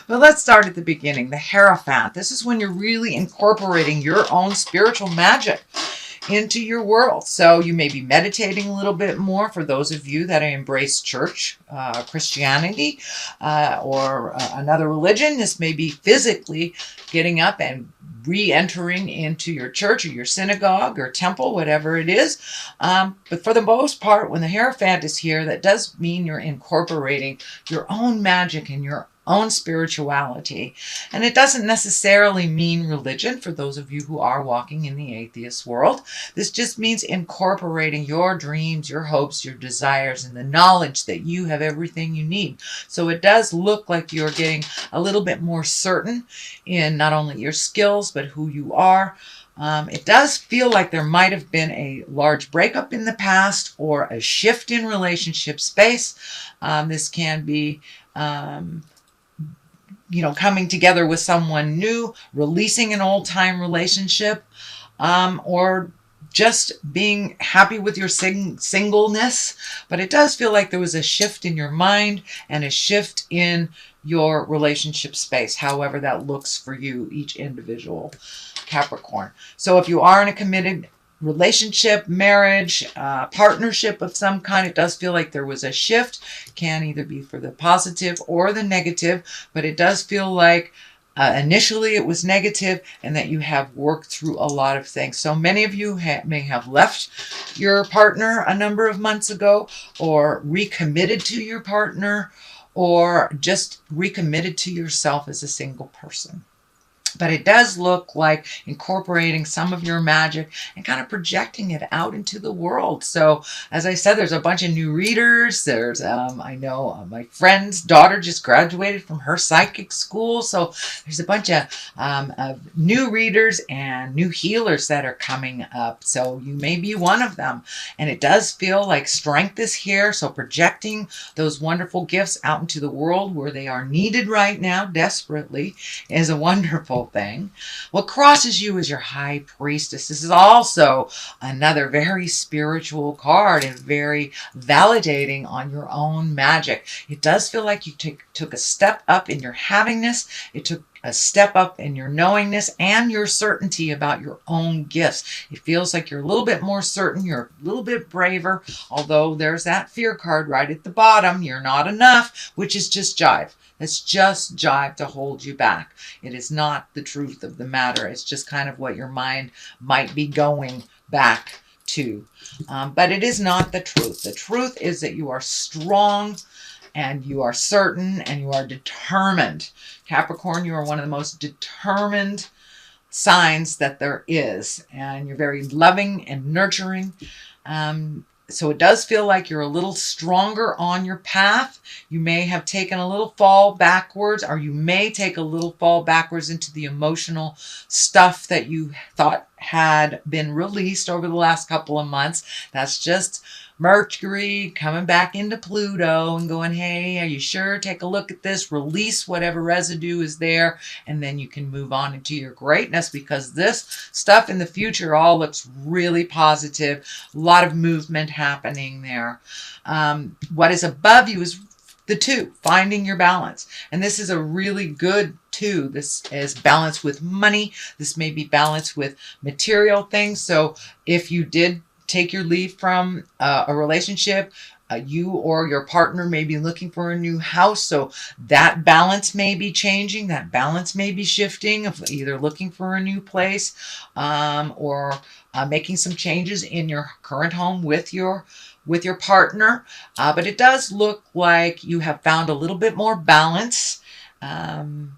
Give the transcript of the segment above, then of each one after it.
But let's start at the beginning. The Hierophant. This is when you're really incorporating your own spiritual magic into your world. So you may be meditating a little bit more for those of you that embrace church, Christianity, or another religion. This may be physically getting up and re-entering into your church or your synagogue or temple, whatever it is. But for the most part, when the Hierophant is here, that does mean you're incorporating your own magic and your own spirituality. And it doesn't necessarily mean religion for those of you who are walking in the atheist world. This just means incorporating your dreams, your hopes, your desires, and the knowledge that you have everything you need. So it does look like you're getting a little bit more certain in not only your skills, but who you are. It does feel like there might have been a large breakup in the past or a shift in relationship space. This can be coming together with someone new, releasing an old-time relationship, or just being happy with your singleness. But it does feel like there was a shift in your mind and a shift in your relationship space, however that looks for you, each individual Capricorn. So if you are in a committed relationship, marriage, partnership of some kind, it does feel like there was a shift. Can either be for the positive or the negative, but it does feel like initially it was negative and that you have worked through a lot of things. So many of you may have left your partner a number of months ago, or recommitted to your partner, or just recommitted to yourself as a single person. But it does look like incorporating some of your magic and kind of projecting it out into the world. So, as I said, there's a bunch of new readers. There's, I know my friend's daughter just graduated from her psychic school. So there's a bunch of new readers and new healers that are coming up. So you may be one of them. And it does feel like strength is here. So projecting those wonderful gifts out into the world where they are needed right now desperately is a wonderful thing. What crosses you is your High Priestess. This is also another very spiritual card and very validating on your own magic. It does feel like you took a step up in your havingness. It took a step up in your knowingness and your certainty about your own gifts. It feels like you're a little bit more certain. You're a little bit braver, although there's that fear card right at the bottom. You're not enough, which is just jive. It's just jive to hold you back. It is not the truth of the matter. It's just kind of what your mind might be going back to. But it is not the truth. The truth is that you are strong and you are certain and you are determined. Capricorn, you are one of the most determined signs that there is. And you're very loving and nurturing. So it does feel like you're a little stronger on your path. You may have taken a little fall backwards, or you may take a little fall backwards into the emotional stuff that you thought had been released over the last couple of months. That's just Mercury coming back into Pluto and going, hey, are you sure? Take a look at this, release whatever residue is there, and then you can move on into your greatness, because this stuff in the future all looks really positive. A lot of movement happening there. What is above you is the 2, finding your balance. And this is a really good 2. This is balance with money. This may be balance with material things. So if you did take your leave from a relationship, you or your partner may be looking for a new house. So that balance may be changing. That balance may be shifting, of either looking for a new place or making some changes in your current home with your partner. But it does look like you have found a little bit more balance. And,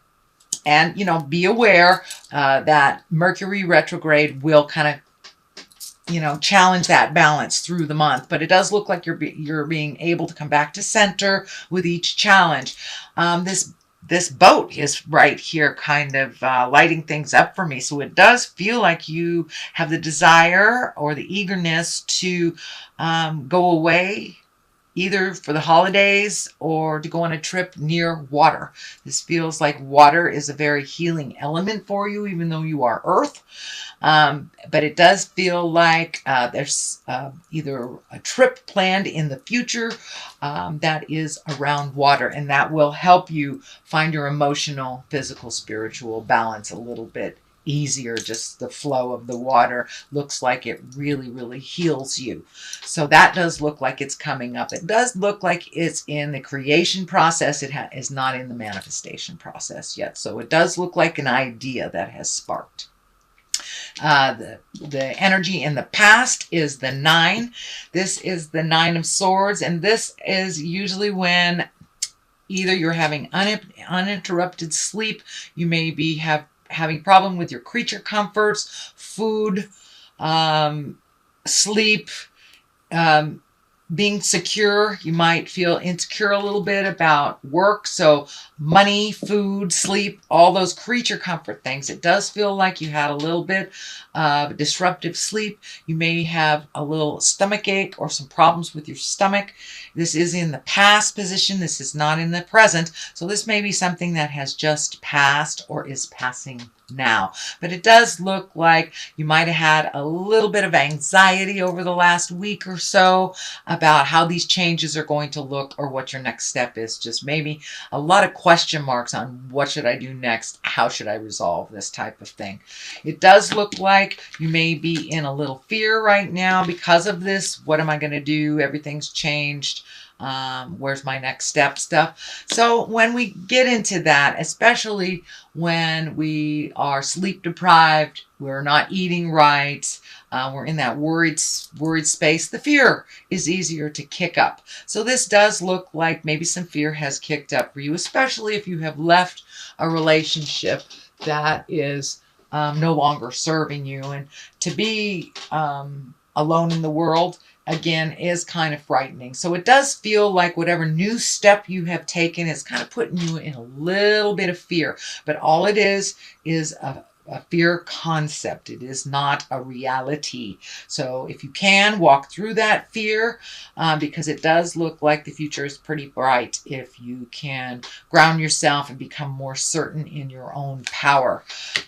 be aware that Mercury retrograde will kind of challenge that balance through the month. But it does look like you're being able to come back to center with each challenge. This boat is right here kind of lighting things up for me. So it does feel like you have the desire or the eagerness to go away either for the holidays or to go on a trip near water. This feels like water is a very healing element for you, even though you are earth. But it does feel like there's either a trip planned in the future that is around water, and that will help you find your emotional, physical, spiritual balance a little bit easier. Just the flow of the water looks like it really, really heals you. So that does look like it's coming up. It does look like it's in the creation process. It is not in the manifestation process yet. So it does look like an idea that has sparked. The energy in the past is the 9. This is the 9 of Swords, and this is usually when either you're having uninterrupted sleep, you may be having problem with your creature comforts, food, sleep, being secure. You might feel insecure a little bit about work. So money, food, sleep, all those creature comfort things. It does feel like you had a little bit of disruptive sleep. You may have a little stomach ache or some problems with your stomach. This is in the past position. This is not in the present. So this may be something that has just passed or is passing now. But it does look like you might have had a little bit of anxiety over the last week or so about how these changes are going to look or what your next step is. Just maybe a lot of question marks on what should I do next? How should I resolve this type of thing? It does look like you may be in a little fear right now because of this. What am I going to do? Everything's changed. Where's my next step stuff? So when we get into that, especially when we are sleep deprived, we're not eating right, we're in that worried space, the fear is easier to kick up. So this does look like maybe some fear has kicked up for you, especially if you have left a relationship that is no longer serving you. And to be alone in the world, again, is kind of frightening. So it does feel like whatever new step you have taken is kind of putting you in a little bit of fear. But all it is a fear concept. It is not a reality. So if you can, walk through that fear, because it does look like the future is pretty bright if you can ground yourself and become more certain in your own power.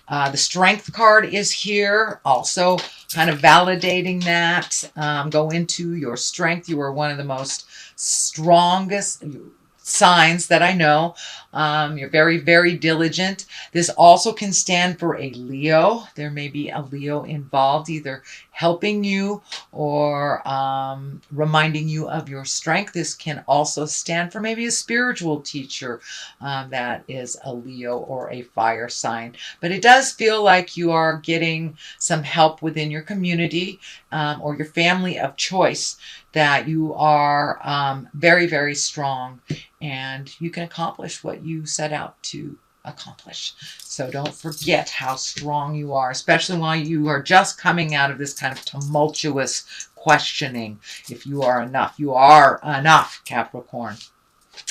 The Strength card is here, also kind of validating that. Go into your strength. You are one of the most strongest signs that I know. You're very, very diligent. This also can stand for a Leo. There may be a Leo involved, either helping you or reminding you of your strength. This can also stand for maybe a spiritual teacher that is a Leo or a fire sign. But it does feel like you are getting some help within your community or your family of choice, that you are very, very strong and you can accomplish what you set out to accomplish. So don't forget how strong you are, especially while you are just coming out of this kind of tumultuous questioning. If you are enough, Capricorn.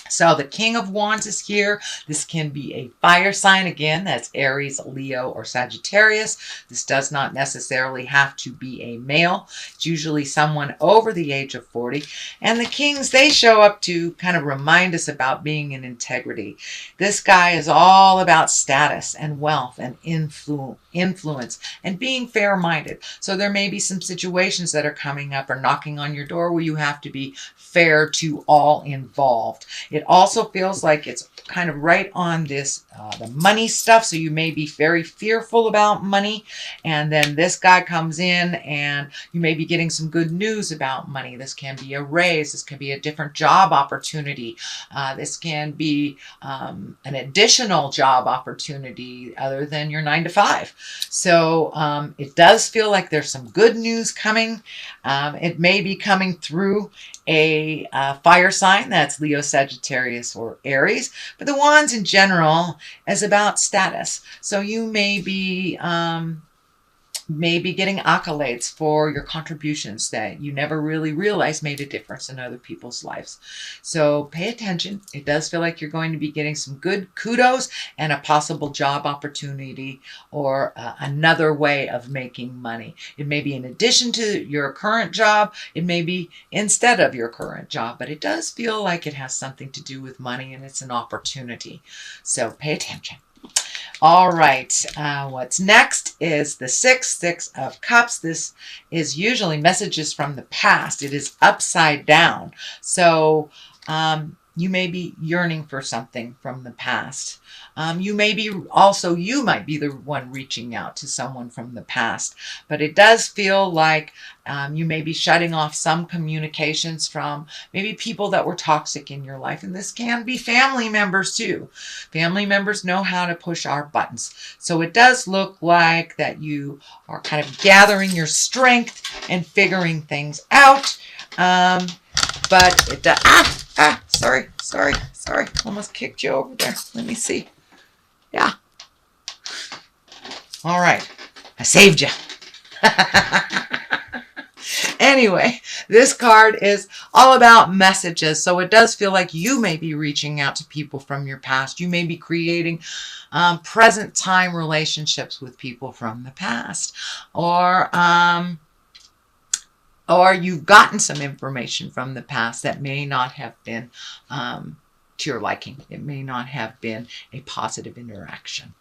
So the King of Wands is here. This can be a fire sign. Again, that's Aries, Leo, or Sagittarius. This does not necessarily have to be a male. It's usually someone over the age of 40. And the Kings, they show up to kind of remind us about being in integrity. This guy is all about status and wealth and influence and being fair-minded. So there may be some situations that are coming up or knocking on your door where you have to be fair to all involved. It also feels like it's kind of right on this, the money stuff. So you may be very fearful about money. And then this guy comes in and you may be getting some good news about money. This can be a raise. This can be a different job opportunity. This can be an additional job opportunity other than your 9 to 5. So it does feel like there's some good news coming. It may be coming through a fire sign, that's Leo, Sagittarius, or Aries. But the Wands in general is about status. So you may be maybe getting accolades for your contributions that you never really realized made a difference in other people's lives. So pay attention. It does feel like you're going to be getting some good kudos and a possible job opportunity or another way of making money. It may be in addition to your current job. It may be instead of your current job, but it does feel like it has something to do with money and it's an opportunity. So pay attention. All right, what's next is the Six of Cups. This is usually messages from the past. It is upside down. So you may be yearning for something from the past. You might be the one reaching out to someone from the past. But it does feel like you may be shutting off some communications from maybe people that were toxic in your life. And this can be family members too. Family members know how to push our buttons. So it does look like that you are kind of gathering your strength and figuring things out. But it does... Sorry. Almost kicked you over there. Let me see. Yeah. All right. I saved you. Anyway, this card is all about messages. So it does feel like you may be reaching out to people from your past. You may be creating present time relationships with people from the past. Or you've gotten some information from the past that may not have been to your liking. It may not have been a positive interaction.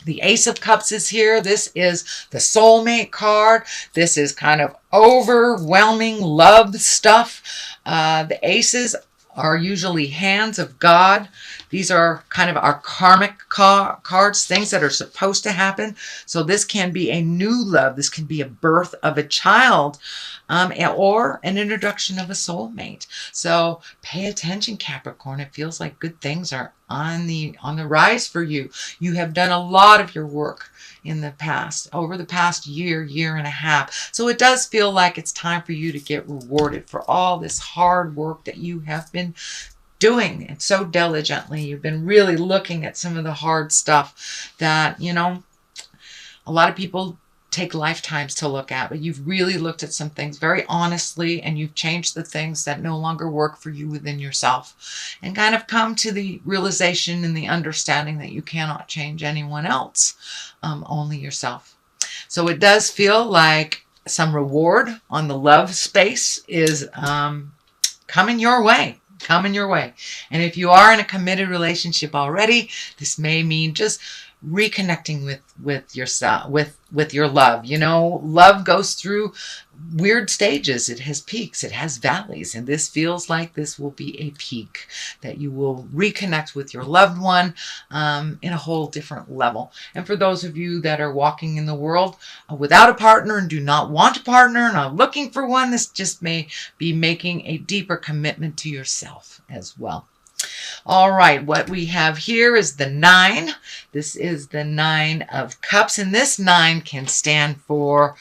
The Ace of Cups is here. This is the soulmate card. This is kind of overwhelming love stuff. The aces are usually hands of God. These are kind of our karmic cards, things that are supposed to happen. So this can be a new love. This can be a birth of a child or an introduction of a soulmate. So pay attention, Capricorn. It feels like good things are on the rise for you. You have done a lot of your work in the past, over the past year and a half. So it does feel like it's time for you to get rewarded for all this hard work that you have been doing it so diligently. You've been really looking at some of the hard stuff that, a lot of people take lifetimes to look at, but you've really looked at some things very honestly, and you've changed the things that no longer work for you within yourself, and kind of come to the realization and the understanding that you cannot change anyone else, only yourself. So it does feel like some reward on the love space is coming your way. And if you are in a committed relationship already, this may mean just reconnecting with yourself, with your love. Love goes through weird stages. It has peaks, it has valleys, and this feels like this will be a peak, that you will reconnect with your loved one in a whole different level. And for those of you that are walking in the world without a partner and do not want a partner and are looking for one, this just may be making a deeper commitment to yourself as well. All right, what we have here is the 9. This is the 9 of Cups, and this 9 can stand for,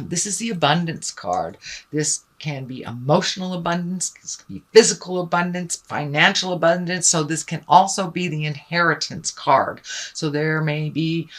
this is the abundance card. This can be emotional abundance, this can be physical abundance, financial abundance. So this can also be the inheritance card. So there may be,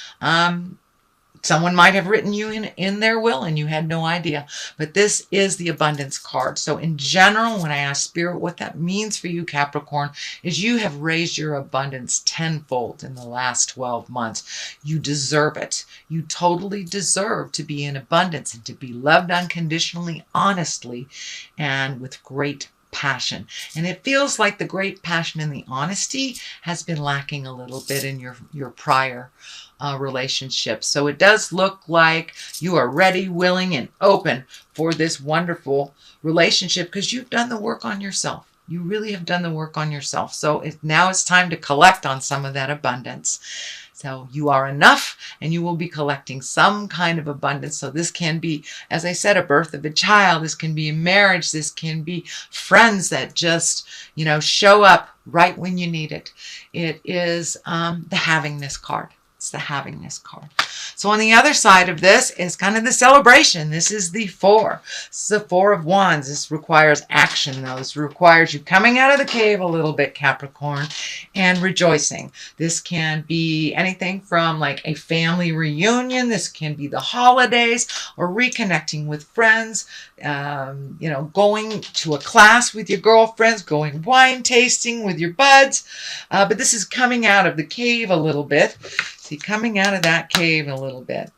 someone might have written you in their will and you had no idea. But this is the abundance card. So in general, when I ask Spirit what that means for you, Capricorn, is you have raised your abundance tenfold in the last 12 months. You deserve it. You totally deserve to be in abundance and to be loved unconditionally, honestly, and with great passion. And it feels like the great passion and the honesty has been lacking a little bit in your prior relationships. So it does look like you are ready, willing, and open for this wonderful relationship because you've done the work on yourself. You really have done the work on yourself. So now it's time to collect on some of that abundance. So you are enough, and you will be collecting some kind of abundance. So this can be, as I said, a birth of a child. This can be a marriage. This can be friends that just, show up right when you need it. It is the having this card. It's the havingness card. So on the other side of this is kind of the celebration. This is the 4. This is the 4 of Wands. This requires action, though. This requires you coming out of the cave a little bit, Capricorn, and rejoicing. This can be anything from like a family reunion. This can be the holidays or reconnecting with friends, going to a class with your girlfriends, going wine tasting with your buds. But this is coming out of the cave a little bit. See, coming out of that cave a little bit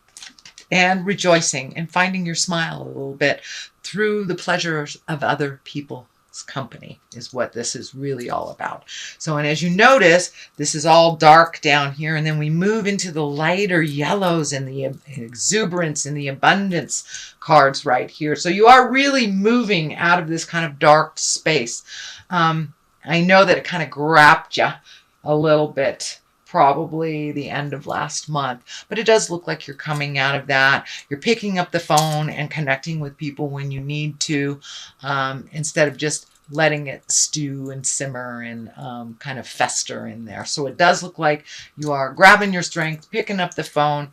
and rejoicing and finding your smile a little bit through the pleasures of other people's company is what this is really all about. So, and as you notice, this is all dark down here, and then we move into the lighter yellows and the exuberance and the abundance cards right here. So you are really moving out of this kind of dark space. I know that it kind of grabbed you a little bit, probably the end of last month, but it does look like you're coming out of that. You're picking up the phone and connecting with people when you need to, instead of just letting it stew and simmer and kind of fester in there. So it does look like you are grabbing your strength, picking up the phone,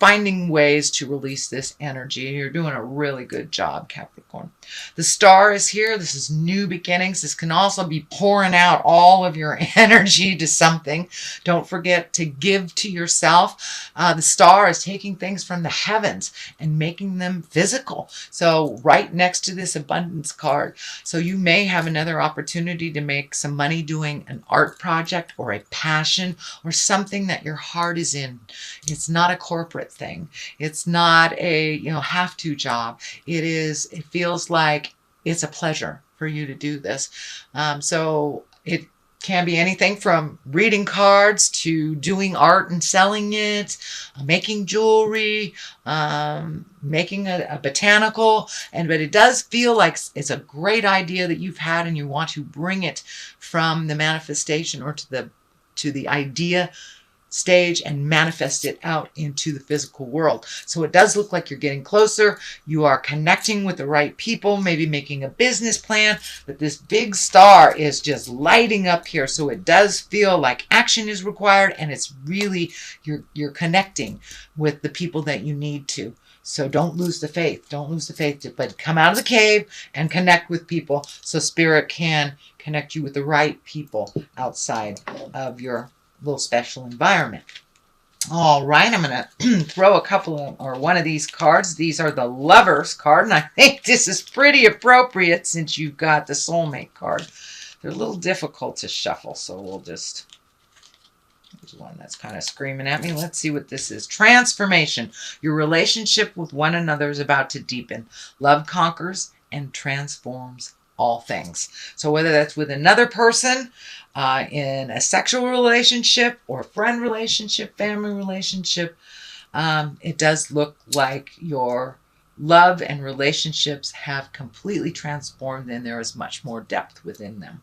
finding ways to release this energy. You're doing a really good job, Capricorn. The star is here. This is new beginnings. This can also be pouring out all of your energy to something. Don't forget to give to yourself. The star is taking things from the heavens and making them physical. So right next to this abundance card. So you may have another opportunity to make some money doing an art project or a passion or something that your heart is in. It's not a corporate thing. It's not a have-to job. It feels like it's a pleasure for you to do this. So it can be anything from reading cards to doing art and selling it, making jewelry, making a botanical. But it does feel like it's a great idea that you've had and you want to bring it from the manifestation or to the idea stage and manifest it out into the physical world. So it does look like you're getting closer. You are connecting with the right people, maybe making a business plan, but this big star is just lighting up here. So it does feel like action is required, and it's really, you're connecting with the people that you need to. So don't lose the faith. Don't lose the faith, but come out of the cave and connect with people so Spirit can connect you with the right people outside of your little special environment. All right, I'm going to throw a couple of, or one of these cards. These are the Lovers card, and I think this is pretty appropriate since you've got the Soulmate card. They're a little difficult to shuffle, so we'll just, there's one that's kind of screaming at me. Let's see what this is. Transformation. Your relationship with one another is about to deepen. Love conquers and transforms all things. So whether that's with another person, in a sexual relationship or friend relationship, family relationship, it does look like your love and relationships have completely transformed and there is much more depth within them.